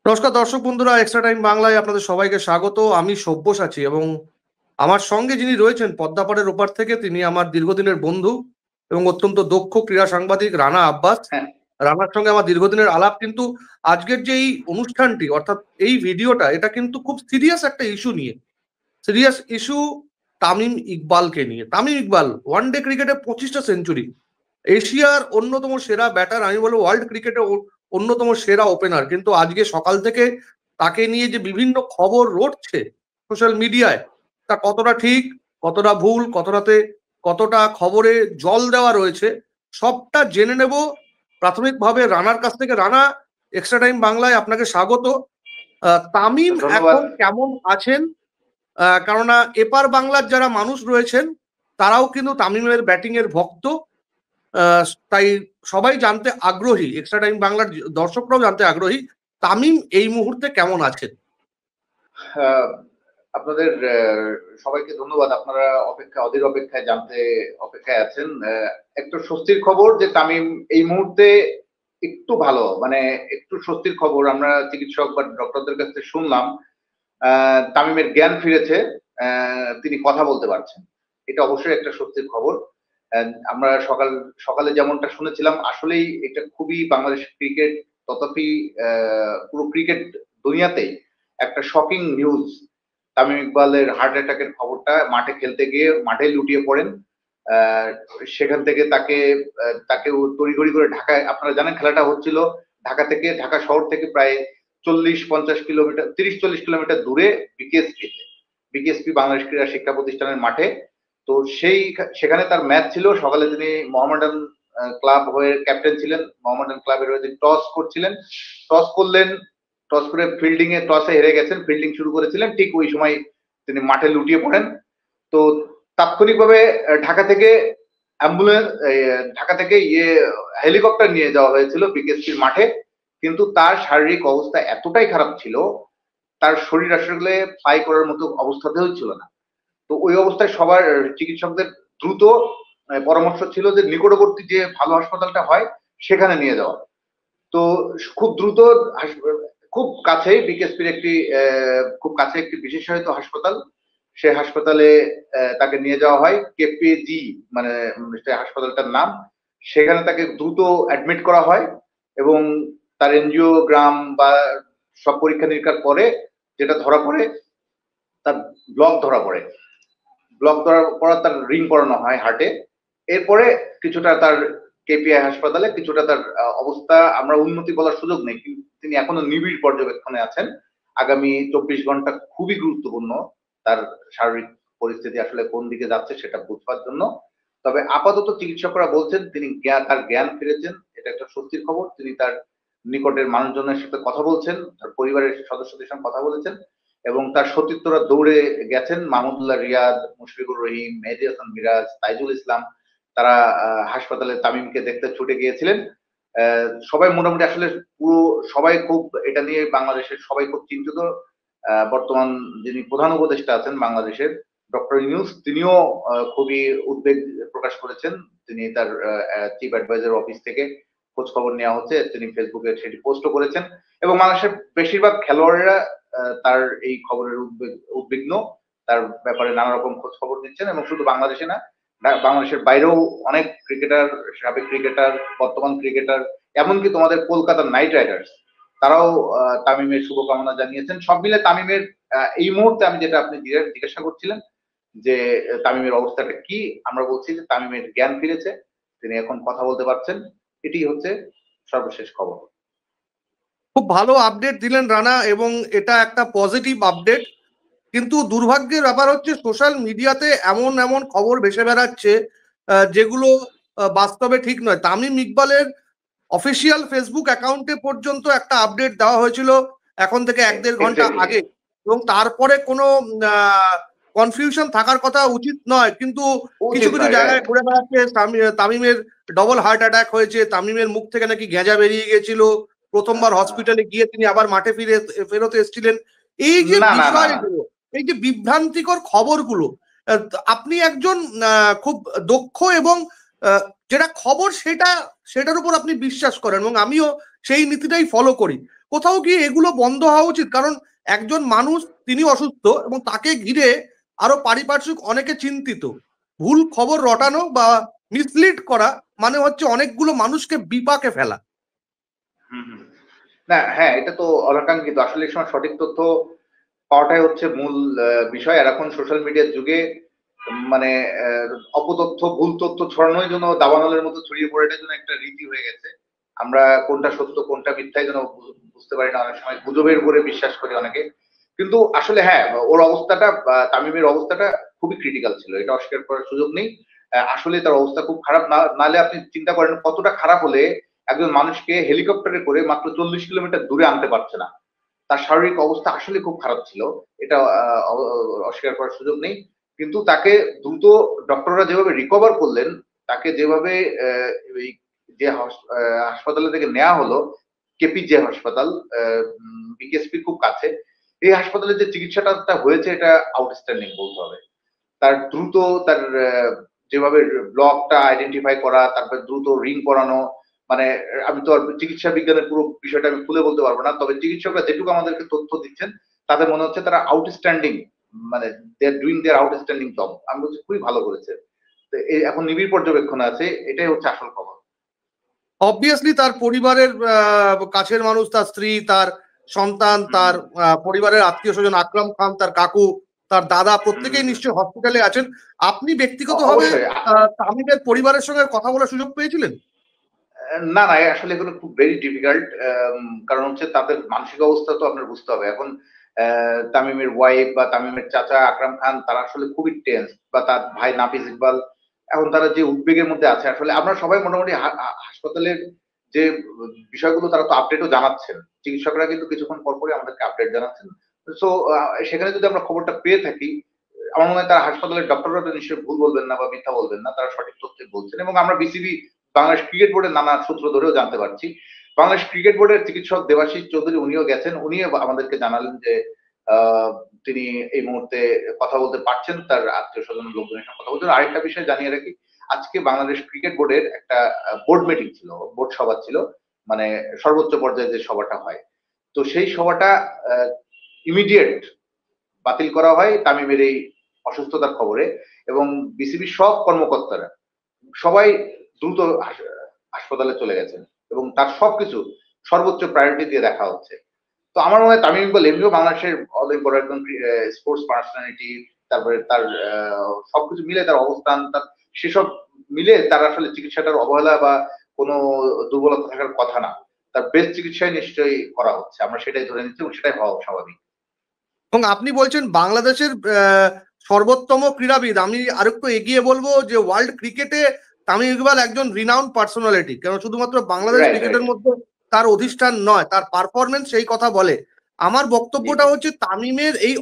নমস্কার দর্শক বন্ধুরা, এক্সট্রা টাইম বাংলায় আপনাদের সবাইকে স্বাগত। আমি সব্যসাচী এবং আমার সঙ্গে যিনি রয়েছেন পদ্মাপাড়ের ওপার থেকে, তিনি আমার দীর্ঘদিনের বন্ধু এবং অত্যন্ত দক্ষ ক্রীড়া সাংবাদিক রানা আব্বাস। হ্যাঁ, রানার সঙ্গে আমার দীর্ঘদিনের আলাপ, কিন্তু আজকের যে এই অনুষ্ঠানটি অর্থাৎ এই ভিডিওটা, এটা কিন্তু খুব সিরিয়াস একটা ইস্যু নিয়ে। সিরিয়াস ইস্যু তামিম ইকবালকে নিয়ে। তামিম ইকবাল ওয়ানডে ক্রিকেটে 25টা সেঞ্চুরি, এশিয়ার অন্যতম সেরা ব্যাটার, আমি বলবো ওয়ার্ল্ড ক্রিকেটে অন্যতম সেরা ওপেনার। কিন্তু আজকে সকাল থেকে তাকে নিয়ে যে বিভিন্ন খবর রটছে সোশ্যাল মিডিয়ায়, তা কতটা ঠিক, কতটা ভুল, কতটা খবরে জল দেওয়া রয়েছে, সবটা জেনে নেব প্রাথমিকভাবে রানার কাছ থেকে। রানা, এক্সট্রা টাইম বাংলায় আপনাকে স্বাগত। তামিম ধন্যবাদ। এখন কেমন আছেন? কেননা এপার বাংলার যারা মানুষ রয়েছেন তারাও কিন্তু তামিমের ব্যাটিং এর ভক্ত। তাই সবাই জানতে আগ্রহী, এক্সট্রা টাইম বাংলার দর্শকরাও জানতে আগ্রহী তামিম এই মুহূর্তে কেমন আছেন। আপনাদের সবাইকে ধন্যবাদ। আপনারা অধীর অপেক্ষায় জানতে অপেক্ষায় আছেন। একটা স্বস্তির খবর যে তামিম এই মুহূর্তে একটু ভালো, মানে একটু স্বস্তির খবর আমরা চিকিৎসক বা ডক্টরদের কাছ থেকে শুনলাম। তামিমের জ্ঞান ফিরেছে, তিনি কথা বলতে পারছেন। এটা অবশ্যই একটা স্বস্তির খবর। আমরা সকালে যেমনটা শুনেছিলাম, আসলেই এটা খুবই বাংলাদেশ ক্রিকেট তথাপি পুরো ক্রিকেট দুনিয়াতেই একটা শকিং নিউজ। তামিম ইকবালের হার্ট অ্যাটাকের খবরটা, মাঠে খেলতে গিয়ে মাঠে লুটিয়ে পড়েন। সেখান থেকে তাকে তড়িঘড়ি করে ঢাকায়, আপনারা জানেন খেলাটা হচ্ছিল ঢাকা শহর থেকে প্রায় 40-50 কিলোমিটার, 30-40 কিলোমিটার দূরে বিকেএসপি বাংলাদেশ ক্রীড়া শিক্ষা প্রতিষ্ঠানের মাঠে। তো সেখানে তার ম্যাচ ছিল। সকালে তিনি মোহামেডান ক্লাব হয়ে ক্যাপ্টেন ছিলেন। মোহামেডান ক্লাবের হয়ে তিনি টস করছিলেন, টস করে টসে হেরে গেছেন, ফিল্ডিং শুরু করেছিলেন। ঠিক ওই সময় তিনি মাঠে লুটিয়ে পড়েন। তো তাৎক্ষণিকভাবে ঢাকা থেকে হেলিকপ্টার নিয়ে যাওয়া হয়েছিল বিকেএসপির মাঠে। কিন্তু তার শারীরিক অবস্থা এতটাই খারাপ ছিল, তার শরীর আসলে পাই করার মতো অবস্থাতেও ছিল না। তো ওই অবস্থায় সবার চিকিৎসকদের দ্রুত পরামর্শ ছিল যে নিকটবর্তী যে ভালো হাসপাতালটা হয় সেখানে নিয়ে যাওয়া। তো খুব দ্রুত খুব কাছেই বিকেএসপির খুব কাছে একটি বিশেষায়িত হাসপাতাল, সে হাসপাতালে তাকে নিয়ে যাওয়া হয়। কেপিজি মানে হাসপাতালটার নাম। সেখানে তাকে দ্রুত অ্যাডমিট করা হয় এবং তার এনজিওগ্রাম বা সব পরীক্ষা নিরীক্ষার পরে যেটা ধরা পড়ে, তার ব্লক ধরা পড়ে। তার রিং করানো হয় হার্টে। এরপরে কিছুটা তার কেপিআই হাসপাতালে কিছুটা তার অবস্থা আমরা উন্নতি বলার সুযোগ নেই, কিন্তু তিনি এখনো নিবিড় পর্যবেক্ষণে আছেন। আগামী 24 ঘন্টা খুবই গুরুত্বপূর্ণ তার শারীরিক পরিস্থিতি আসলে কোন দিকে যাচ্ছে সেটা বুঝবার জন্য। তবে আপাতত চিকিৎসকরা বলছেন তিনি তার জ্ঞান ফিরেছেন, এটা একটা স্বস্তির খবর। তিনি তার নিকটের মানুষজনের সাথে কথা বলছেন, তার পরিবারের সদস্যদের সঙ্গে কথা বলেছেন এবং তার সতীর্থরা দৌড়ে গেছেন। মাহমুদুল্লাহ রিয়াদ, মুশফিকুর রহিম, মেহেদী হাসান মিরাজ, তাইজুল ইসলাম, তারা হাসপাতালে তামিমকে দেখতে ছুটে গিয়েছিলেন। সবাই মোটামুটি আসলে সবাই খুব এটা নিয়ে, বাংলাদেশের সবাই খুব চিন্তিত। বর্তমান যিনি প্রধান উপদেষ্টা আছেন বাংলাদেশের, ডক্টর ইউনূস, তিনিও খুবই উদ্বেগ প্রকাশ করেছেন। তিনি তার চিফ অ্যাডভাইজার অফিস থেকে খোঁজ খবর নেওয়া হচ্ছে, তিনি ফেসবুকে সেটি পোস্টও করেছেন এবং বাংলাদেশের বেশিরভাগ খেলোয়াড়েরা তার এই খবরের উদ্বিগ্ন, তার ব্যাপারে নানা রকম খোঁজ খবর দিচ্ছেন। এবং শুধু বাংলাদেশে না, বাংলাদেশের বাইরেও অনেক ক্রিকেটার, সাবেক ক্রিকেটার, বর্তমান ক্রিকেটার, এমনকি তোমাদের কলকাতা নাইট রাইডার্স, তারাও তামিমের শুভকামনা জানিয়েছেন। সব মিলে তামিমের এই মুহূর্তে, আমি যেটা আপনি জিজ্ঞাসা করছিলেন যে তামিমের অবস্থাটা কি, আমরা বলছি যে তামিমের জ্ঞান ফিরেছে, তিনি এখন কথা বলতে পারছেন। এটি হচ্ছে সর্বশেষ খবর। খুব ভালো আপডেট দিলেন রানা, এবং এটা একটা পজিটিভ আপডেট। কিন্তু দুর্ভাগ্যের ব্যাপার হচ্ছে সোশ্যাল মিডিয়াতে এমন এমন খবর ভেসে বেড়াচ্ছে যেগুলো বাস্তবে ঠিক নয়। তামিম ইকবালের অফিসিয়াল ফেসবুক অ্যাকাউন্টে পর্যন্ত একটা আপডেট দেওয়া হয়েছিল এখন থেকে 1-1.5 ঘন্টা আগে, এবং তারপরে কোনো কনফিউশন থাকার কথা উচিত নয়। কিন্তু কিছু কিছু জায়গায় ঘুরে বেড়াচ্ছে তামিমের ডবল হার্ট অ্যাটাক হয়েছে, তামিমের মুখ থেকে নাকি গেঁজা বেরিয়ে গেছিল, প্রথমবার হসপিটালে গিয়ে তিনি আবার মাঠে ফেরত এসেছিলেন। এই যে বিষয়গুলো, এই যে বিভ্রান্তিকর খবরগুলো, আপনি একজন খুব দক্ষ এবং যেটা খবর সেটার উপর আপনি বিশ্বাস করেন, এবং আমিও সেই নীতিটাই ফলো করি। কোথাও গিয়ে এগুলো বন্ধ হওয়া উচিত, কারণ একজন মানুষ তিনি অসুস্থ এবং তাকে ঘিরে আরো পারিপার্শ্বিক অনেকে চিন্তিত। ভুল খবর রটানো বা মিসলিড করা মানে হচ্ছে অনেকগুলো মানুষকে বিপাকে ফেলা। হুম হুম। না হ্যাঁ, এটা তো অনাকাঙ্ক্ষিত। আসলে এই সময় সঠিক তথ্য পাওয়াটাই হচ্ছে মূল বিষয়। আর এখন সোশ্যাল মিডিয়ার যুগে মানে অপতথ্য, ভুল তথ্য ছড়ানোর জন্য দাবানলের মতো ছড়িয়ে পড়ে, এটার জন্য একটা রীতি হয়ে গেছে। আমরা কোনটা সত্য কোনটা মিথ্যাই যেন বুঝতে পারি না, অনেক সময় গুজবের উপরে বিশ্বাস করি অনেকে। কিন্তু আসলে হ্যাঁ, ওর অবস্থাটা, তামিমের অবস্থাটা খুবই ক্রিটিক্যাল ছিল, এটা অস্বীকার করার সুযোগ নেই। আসলে তার অবস্থা খুব খারাপ। নালে আপনি চিন্তা করেন কতটা খারাপ হলে একজন মানুষকে হেলিকপ্টারে করে মাত্র 40 কিলোমিটার দূরে আনতে পারছে না। তার শারীরিক অবস্থা আসলে খুব খারাপ ছিল, এটা অস্বীকার করার সুযোগ নেই। কিন্তু তাকে দ্রুত ডক্টররা যেভাবে রিকভার করলেন, তাকে যেভাবে এই যে হাসপাতালে থেকে নেওয়া হলো, কেপি যে হাসপাতাল, বিকেএসপি খুব কাছে, এই হাসপাতালে যে চিকিৎসাটা হয়েছে এটা আউটস্ট্যান্ডিং বলতে হবে। তার দ্রুত তার যেভাবে ব্লকটা আইডেন্টিফাই করা, তারপর দ্রুত রিং করানো, মানে আমি তো আর চিকিৎসা বিজ্ঞানের পুরো বিষয়টা আমি খুলে বলতে পারবো না, তবে চিকিৎসকরা যেটুকু আমাদেরকে তথ্য দিচ্ছেন তাতে মনে হচ্ছে তারা আউটস্ট্যান্ডিং, মানে they are doing their outstanding job. আমি বলছি খুবই ভালো করেছে। তো এখন নিবিড় পর্যবেক্ষণে আছে, এটাই হচ্ছে আসল খবর। অবভিয়াসলি তার পরিবারের কাছের মানুষ, তার স্ত্রী, তার সন্তান, হুম তার হুম পরিবারের আত্মীয় স্বজন, আকরাম খান, তার কাকু, তার দাদা, হুম প্রত্যেকেই হুম। নিশ্চয়ই হসপিটালে আছেন। আপনি ব্যক্তিগতভাবে অবশ্যই। তামিমের পরিবারের সঙ্গে কথা বলার সুযোগ পেয়েছিলেন? না, না, আসলে এগুলো খুব ভেরি ডিফিকাল্ট। কারণ হচ্ছে তাদের মানসিক অবস্থা তো আপনার বুঝতে হবে। এখন তামিমের ওয়াইফ বা তামিমের চাচা আকরাম খান তারা আসলে খুবই টেন্স, বা তার ভাই নাফিজ ইকবাল, এখন তারা যে উদ্বেগের মধ্যে আছে, আসলে আমরা সবাই মোটামুটি হাসপাতালের যে বিষয়গুলো তারা তো আপডেটও জানাচ্ছেন। চিকিৎসকরা কিন্তু কিছুক্ষণ পর পরই আমাদেরকে আপডেট জানাচ্ছেন। সো সেখানে যদি আমরা খবরটা পেয়ে থাকি, আমার মনে হয় তারা হাসপাতালের ডক্টররা তো নিশ্চয়ই ভুল বলবেন না বা মিথ্যা বলবেন না, তারা সঠিক তথ্যই বলছেন। এবং আমরা বিসিবি, বাংলাদেশ ক্রিকেট বোর্ডের নানা সূত্র ধরেও জানতে পারছি। বাংলাদেশ ক্রিকেট বোর্ডের চিকিৎসক দেবাশিস চৌধুরী উনিও গেছেন, উনিও আমাদেরকে জানালেন যে তিনি এই মুহূর্তে কথা বলতে পারছেন, তার আত্মীয় স্বজন লোকজনের সঙ্গে কথা বলছেন। আরেকটা বিষয় জানিয়ে রাখি, আজকে বাংলাদেশ ক্রিকেট বোর্ডের একটা বোর্ড মিটিং ছিল, বোর্ড সভা ছিল, মানে সর্বোচ্চ পর্যায়ে যে সভাটা হয়। তো সেই সভাটা ইমিডিয়েট বাতিল করা হয় তামিমের এই অসুস্থতার খবরে, এবং বিসিবির সব কর্মকর্তারা সবাই দ্রুত হাসপাতালে চলে গেছেন, এবং তার সবকিছু সর্বোচ্চ প্রায়োরিটি দিয়ে দেখা হচ্ছে। তো আমার মনে হয় তামিম ইকবাল এমনিও বাংলাদেশের অনেক বড় একজন স্পোর্টস পার্সোনালিটি, তারপরে তার সবকিছু মিলে তার অবস্থান, তার সেসব মিলে তার আসলে চিকিৎসাটার অবহেলা বা কোনো দুর্বলতা থাকার কথা না। তার বেস্ট চিকিৎসাই নিশ্চয়ই করা হচ্ছে, আমরা সেটাই ধরে নিচ্ছি এবং সেটাই হওয়া স্বাভাবিক। এবং আপনি বলছেন বাংলাদেশের সর্বোত্তম ক্রীড়াবিদ, আমি আরেকটু এগিয়ে বলবো যে ওয়ার্ল্ড ক্রিকেটে তামিম ইকবাল একজন রিনাউন্ড পার্সোনালিটি, কারণ শুধুমাত্র বাংলাদেশ রাইট রাইট। ক্রিকেটের মধ্যে তার অধিষ্ঠান নয়, তার পারফরমেন্স সেই কথা বলে। আমার জি বক্তব্যটা জি। হচ্ছে তামিমের এই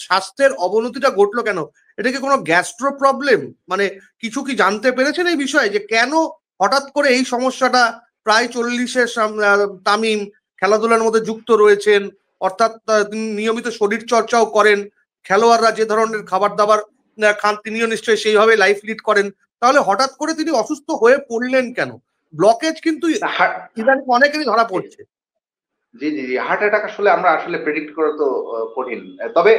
স্বাস্থ্যের অবনতিটা ঘটলো কেন? এটা কি কোনো গ্যাস্ট্রো প্রবলেম? মানে কিছু কি জানতে পেরেছেন এই বিষয়ে, যে কেন হঠাৎ করে এই সমস্যাটা? প্রায় 40-এর তামিম খেলাধুলার মধ্যে যুক্ত রয়েছেন, অর্থাৎ তিনি নিয়মিত শরীর চর্চাও করেন, খেলোয়াড়রা যে ধরনের খাবার দাবার খান তিনিও নিশ্চয়ই সেইভাবে লাইফ লিড করেন, তাহলে হঠাৎ করে তিনি অসুস্থ হয়ে পড়লেন কেন? ব্লকেজ কিন্তু ইদানিং অনেকেরই ধরা পড়ছে। জি, জি, জি। হার্ট অ্যাটাক আসলে আমরা আসলে প্রেডিক্ট করা তো কঠিন। তবে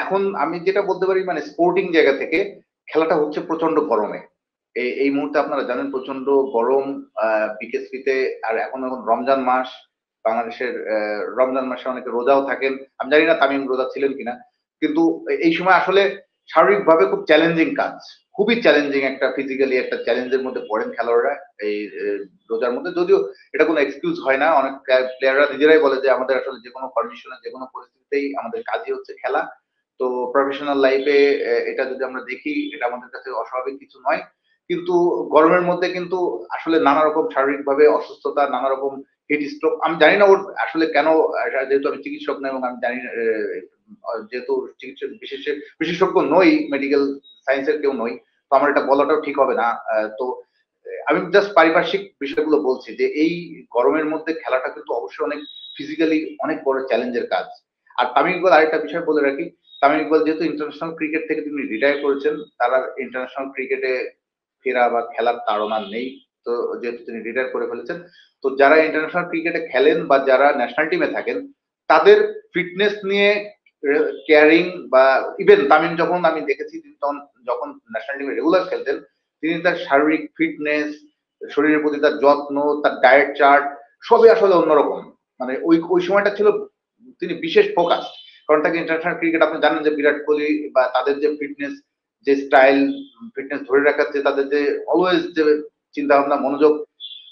এখন আমি যেটা বলতে পারি, মানে স্পোর্টিং জায়গা থেকে খেলাটা হচ্ছে প্রচন্ড গরমে। এই মুহূর্তে আপনারা জানেন প্রচন্ড গরম বিকেএসপিতে। আর এখন রমজান মাস, বাংলাদেশের রমজান মাসে অনেকে রোজাও থাকেন। আমি জানি না তামিম রোজা ছিলেন কিনা। কিন্তু এই সময় আসলে শারীরিকভাবে খুব চ্যালেঞ্জিং কাজ। খুবই চ্যালেঞ্জিং, একটা ফিজিক্যালি একটা চ্যালেঞ্জের মধ্যে পড়েন খেলোয়াড়রা এই রোজার মধ্যে। যদিও এটা কোনো এক্সকিউজ হয় না। অনেক প্লেয়াররা নিজেরাই বলে যে আমাদের আসলে যেকোনো কন্ডিশনে যেকোনো পরিস্থিতিতেই আমাদের কাজই হচ্ছে খেলা। তো প্রফেশনাল লাইফে এটা যদি আমরা দেখি, এটা আমাদের কাছে অস্বাভাবিক কিছু নয়। কিন্তু গরমের মধ্যে কিন্তু আসলে নানা রকম শারীরিকভাবে অসুস্থতা, নানা রকম হিট স্ট্রোক। আমি জানি না ওর আসলে কেন, যেহেতু আমি চিকিৎসক নই এবং আমি জানি না, যেহেতু চিকিৎসক বিশেষজ্ঞ নই, মেডিকেল সায়েন্সের কেউ নই, তো আমার এটা বলাটাও ঠিক হবে না। তো আমি জাস্ট পারিপার্শ্বিক বিষয়গুলো বলছি যে এই গরমের মধ্যে খেলাটা কিন্তু অবশ্যই অনেক ফিজিক্যালি অনেক বড় চ্যালেঞ্জের কাজ। আর তামিম ইকবাল, আরেকটা বিষয় বলে রাখি, তামিম ইকবাল যেহেতু ইন্টারন্যাশনাল ক্রিকেট থেকে তিনি রিটায়ার করেছেন, তার আর ইন্টারন্যাশনাল ক্রিকেটে ফেরা বা খেলার তাড়না নেই। তো যেহেতু তিনি রিটায়ার করে ফেলেছেন, তো যারা ইন্টারন্যাশনাল ক্রিকেটে খেলেন বা যারা ন্যাশনাল টিমে থাকেন তাদের ফিটনেস নিয়ে কেয়ারিং, বা ইভেন তামিম যখন আমি দেখেছি তিনি তখন যখন ন্যাশনাল টিমে রেগুলার খেলতেন তিনি তার শারীরিক ফিটনেস, শরীরের প্রতি তার যত্ন, তার ডায়েট চার্ট সবই আসলে অন্যরকম। মানে ওই সময়টা ছিল তিনি বিশেষ ফোকাস, কারণ তাকে ইন্টারন্যাশনাল ক্রিকেট আপনি জানেন যে বিরাট কোহলি বা তাদের যে ফিটনেস, যে স্টাইল, ফিটনেস ধরে রাখার যে তাদের যে অলওয়েজ যে চিন্তা ভাবনা, মনোযোগ,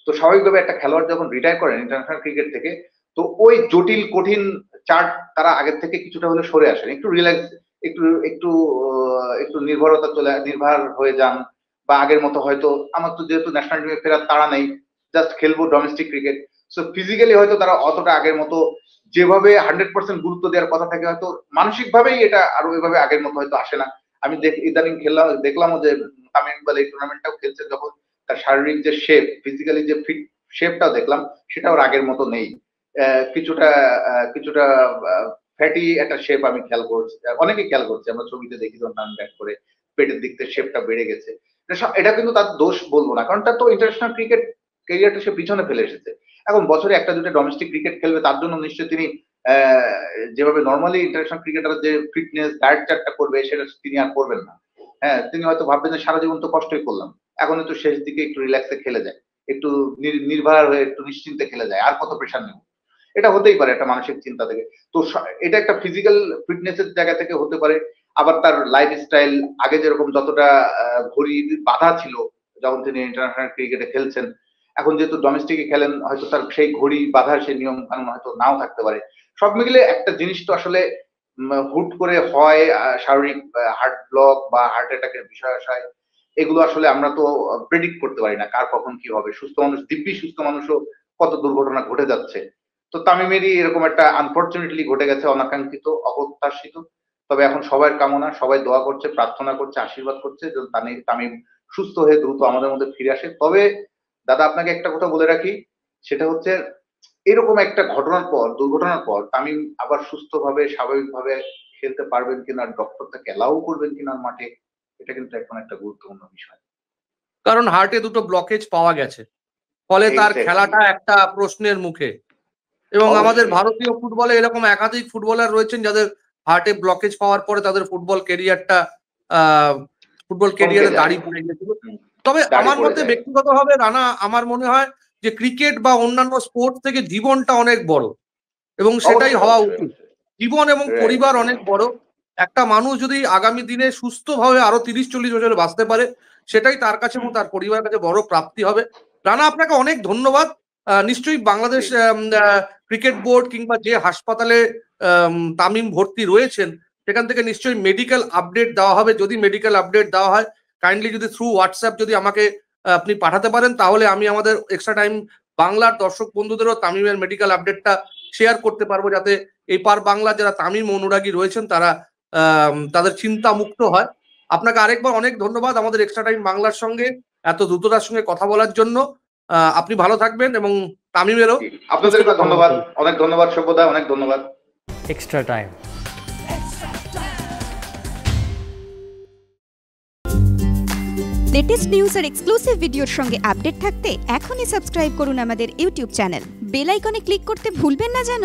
তো স্বাভাবিকভাবে একটা খেলোয়াড় যখন রিটায়ার করেন ইন্টারন্যাশনাল ক্রিকেট থেকে, তো ওই জটিল কঠিন চার্ট তারা আগের থেকে কিছুটা হলে সরে আসেন, একটু রিল্যাক্স, একটু একটু একটু নির্ভর হয়ে যান, বা আগের মতো হয়তো আমার তো যেহেতু ন্যাশনাল টিমে ফেরার তাড়া নেই, জাস্ট খেলবো ডোমেস্টিক ক্রিকেট, সো ফিজিক্যালি হয়তো তারা অতটা আগের মতো যেভাবে 100% গুরুত্ব দেওয়ার কথা থাকে হয়তো মানসিক ভাবেই এটা আরো এভাবে আগের মতো হয়তো আসে না। আমি ইদানিং দেখলামও যে তামিম ইকবাল এই টুর্নামেন্টটাও খেলছে, যখন তার শারীরিক যে শেপ, ফিজিক্যালি যে ফিট শেপটাও দেখলাম সেটা ওর আগের মতো নেই। কিছুটা কিছুটা ফ্যাটি একটা শেপ আমি খেয়াল করছি, অনেকে খেয়াল করছে, আমরা ছবিতে দেখি যখন তামিম ব্যাট করে পেটের দিক থেকে শেপটা বেড়ে গেছে। এটা কিন্তু তার দোষ বলবো না, কারণ তার তো ইন্টারন্যাশনাল ক্রিকেট ক্যারিয়ারটা সে পিছনে ফেলে এসেছে। এখন বছরে একটা দুটো ডোমেস্টিক ক্রিকেট খেলবে, তার জন্য নিশ্চয়ই তিনি যেভাবে নর্মালি ইন্টারন্যাশনাল ক্রিকেটার যে ফিটনেস ডায়েট চার্টটা করবে সেটা তিনি আর করবেন না। হ্যাঁ, তিনি হয়তো ভাববেন যে সারা জীবন তো কষ্টই করলাম, এখন একটু শেষ দিকে একটু রিল্যাক্সে খেলে যায়, একটু নির্ভর হয়ে একটু নিশ্চিন্তে খেলে যায়, আর কত প্রেশার নেব। এটা হতেই পারে একটা মানসিক চিন্তা থেকে। তো এটা একটা ফিজিক্যাল ফিটনেসের জায়গা থেকে হতে পারে। আবার তার লাইফ স্টাইল আগে যেরকম যতটা ঘড়ির বাধা ছিল যখন তিনি ইন্টারন্যাশনাল ক্রিকেটে খেলছেন, এখন যেহেতু ডোমেস্টিকে খেলেন হয়তো তার সেই ঘড়ি বাধা, সেই নিয়ম কানুন হয়তো নাও থাকতে পারে। সব মিলে একটা জিনিস তো আসলে হুট করে হয়, শারীরিক হার্ট ব্লক বা হার্ট অ্যাটাকের বিষয় আশায়, এগুলো আসলে আমরা তো প্রেডিক্ট করতে পারি না কার কখন কি হবে। সুস্থ মানুষ, দিব্যি সুস্থ মানুষও কত দুর্ঘটনা ঘটে যাচ্ছে। তো তামিমেরই এরকম একটা আনফরচুনেটলি ঘটে গেছে, অনাকাঙ্ক্ষিত, অপ্রত্যাশিত। তবে এখন সবার কামনা, সবাই দোয়া করছে, প্রার্থনা করছে, আশীর্বাদ করছে যে তামিম সুস্থ হয়ে দ্রুত আমাদের মধ্যে ফিরে আসে। তবে দাদা আপনাকে একটা কথা বলে রাখি, সেটা হচ্ছে এরকম একটা দুর্ঘটনার পর তামিম আবার সুস্থভাবে স্বাভাবিকভাবে খেলতে পারবেন কিনা, ডক্টর তাকে অ্যালাউ করবেন কিনা মাঠে, এটা কিন্তু এখন একটা গুরুত্বপূর্ণ বিষয়। কারণ হার্টে দুটো ব্লকেজ পাওয়া গেছে, ফলে তার খেলাটা একটা প্রশ্নের মুখে। এবং আমাদের ভারতীয় ফুটবলে এরকম একাধিক ফুটবলার রয়েছেন যাদের হার্টে ব্লকেজ পাওয়ার পরে তাদের ফুটবল ক্যারিয়ারে দাঁড়িয়ে পড়ে গেছিল। তবে আমার মতে ব্যক্তিগতভাবে রানা, আমার মনে হয় যে ক্রিকেট বা অন্যান্য স্পোর্টস থেকে জীবনটা অনেক বড়, এবং সেটাই হওয়া উচিত। জীবন এবং পরিবার অনেক বড়। একটা মানুষ যদি আগামী দিনে সুস্থভাবে আরো 30-40 বছর বাঁচতে পারে, সেটাই তার কাছে এবং তার পরিবারের কাছে বড় প্রাপ্তি হবে। রানা, আপনাকে অনেক ধন্যবাদ। নিশ্চয়ই বাংলাদেশ ক্রিকেট বোর্ড কিংবা যে হাসপাতালে তামিম ভর্তি রয়েছেন সেখান থেকে নিশ্চয়ই মেডিকেল আপডেট দেওয়া হবে। যদি মেডিকেল আপডেট দেওয়া হয়, কাইন্ডলি যদি থ্রু হোয়াটসঅ্যাপ যদি আমাকে আপনি পাঠাতে পারেন, তাহলে আমি আমাদের এক্সট্রা টাইম বাংলার দর্শক বন্ধুদেরও তামিমের মেডিকেল আপডেটটা শেয়ার করতে পারবো, যাতে এই পার বাংলা যারা তামিম অনুরাগী রয়েছেন তারা তাদের চিন্তা মুক্ত হয়। আপনাকে আরেকবার অনেক ধন্যবাদ আমাদের এক্সট্রা টাইম বাংলার সঙ্গে এত দ্রুততার সঙ্গে কথা বলার জন্য। আপনি ভালো থাকবেন, এবং তামিমেরও আপনাদেরকে ধন্যবাদ, অনেক ধন্যবাদ সভ্যদা, অনেক ধন্যবাদ। Extra time. লেটেস্ট নিউজ আর এক্সক্লুসিভ ভিডিওর সঙ্গে আপডেট থাকতে এখনই সাবস্ক্রাইব করুন আমাদের ইউটিউব চ্যানেল। বেল আইকনে ক্লিক করতে ভুলবেন না যেন।